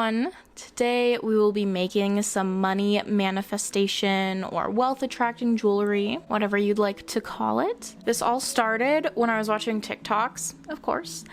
everyone. Today we will be making some money manifestation or wealth attracting jewelry, whatever you'd like to call it. This all started when I was watching TikToks, of course,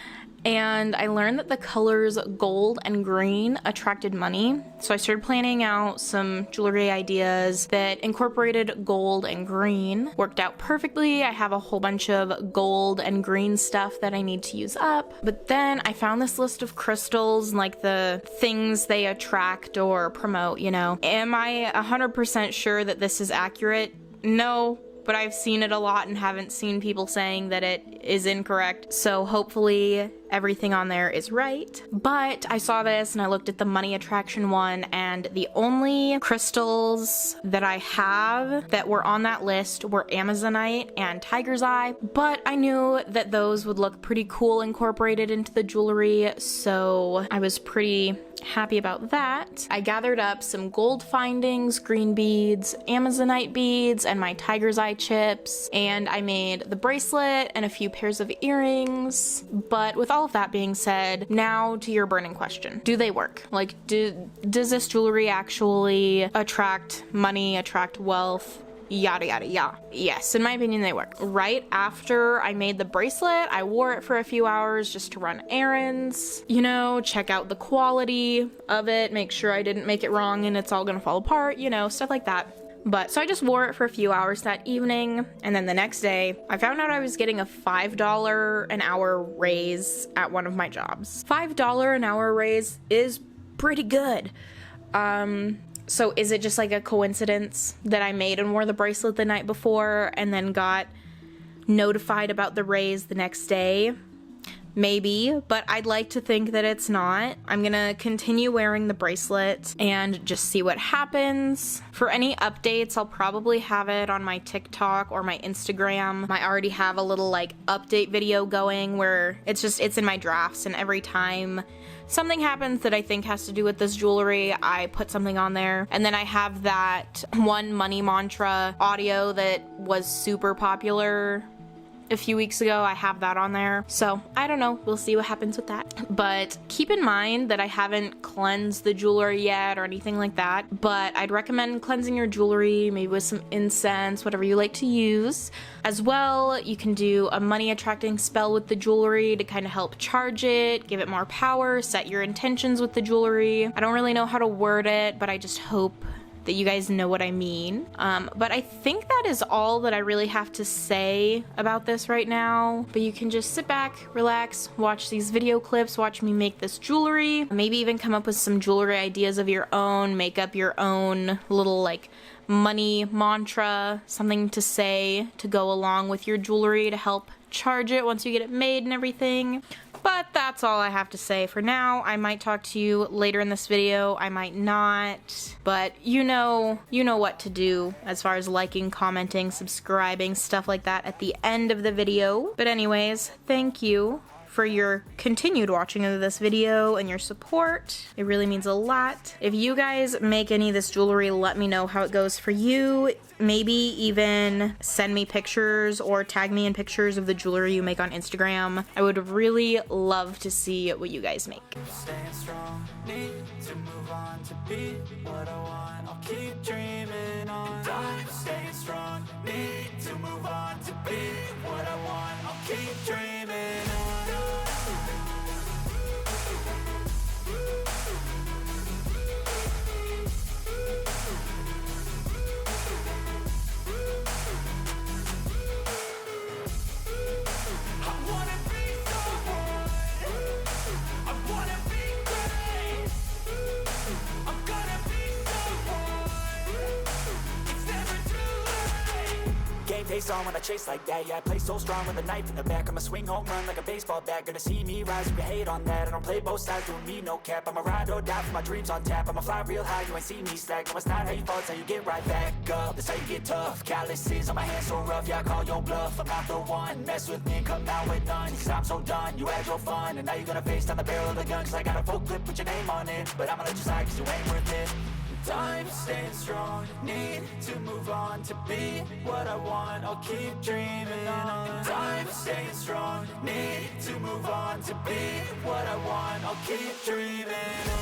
and I learned that the colors gold and green attracted money. So I started planning out some jewelry ideas that incorporated gold and green. Worked out perfectly. I have a whole bunch of gold and green stuff that I need to use up. But then I found this list of crystals and like the things they attract or promote, you know. Am I 100% sure that this is accurate? No. But I've seen it a lot and haven't seen people saying that it is incorrect. So hopefully everything on there is right. But I saw this and I looked at the money attraction one, and the only crystals that I have that were on that list were Amazonite and Tiger's Eye. But I knew that those would look pretty cool incorporated into the jewelry, so I was pretty happy about that. I gathered up some gold findings, green beads, Amazonite beads, and my Tiger's Eye chips, and I made the bracelet and a few pairs of earrings. But with all of that being said, now to your burning question. Do they work? Like, does this jewelry actually attract money, attract wealth? Yada yada yada. Yes, in my opinion they work. Right after I made the bracelet, I wore it for a few hours just to run errands, you know, check out the quality of it, make sure I didn't make it wrong and it's all gonna fall apart, you know, stuff like that. But so I just wore it for a few hours that evening, and then the next day I found out I was getting a $5 an hour raise at one of my jobs. $5 an hour raise is pretty good. So is it just like a coincidence that I made and wore the bracelet the night before and then got notified about the raise the next day? Maybe, but I'd like to think that it's not. I'm gonna continue wearing the bracelet and just see what happens. For any updates, I'll probably have it on my TikTok or my Instagram. I already have a little like update video going where it's in my drafts, and every time something happens that I think has to do with this jewelry, I put something on there. And then I have that one money mantra audio that was super popular a few weeks ago. I have that on there. So I don't know, we'll see what happens with that. But keep in mind that I haven't cleansed the jewelry yet or anything like that, but I'd recommend cleansing your jewelry, maybe with some incense, whatever you like to use. As well, you can do a money attracting spell with the jewelry to kind of help charge it, give it more power, set your intentions with the jewelry. I don't really know how to word it, but I just hope that you guys know what I mean. But I think that is all that I really have to say about this right now. But you can just sit back, relax, watch these video clips, watch me make this jewelry, maybe even come up with some jewelry ideas of your own, make up your own little like money mantra, something to say to go along with your jewelry to help charge it once you get it made and everything. But that's all I have to say for now. I might talk to you later in this video, I might not, but you know what to do as far as liking, commenting, subscribing, stuff like that at the end of the video. But anyways, thank you for your continued watching of this video and your support. It really means a lot. If you guys make any of this jewelry, let me know how it goes for you. Maybe even send me pictures or tag me in pictures of the jewelry you make on Instagram. I would really love to see what you guys make. Staying strong, need to move on to be what I want. I'll keep dreaming on. I'm staying strong, need to move on to be what I want. I'll keep dreaming on. Face on when I chase like that. Yeah, I play so strong with a knife in the back. I'ma swing home run like a baseball bat. Gonna see me rise if you hate on that. I don't play both sides, doing me no cap. I'ma ride or die for my dreams on tap. I'ma fly real high, you ain't see me slack. No, it's not how you fall, it's how you get right back up. That's how you get tough. Calluses on my hands so rough, yeah, I call your bluff. I'm not the one, mess with me and come out with none. Cause I'm so done, you had your fun. And now you're gonna face down the barrel of the gun. Cause I got a full clip with your name on it. But I'ma let you slide cause you ain't worth it. I'm staying strong, need to move on to be what I want. I'll keep dreaming on. I'm staying strong, need to move on to be what I want. I'll keep dreaming on.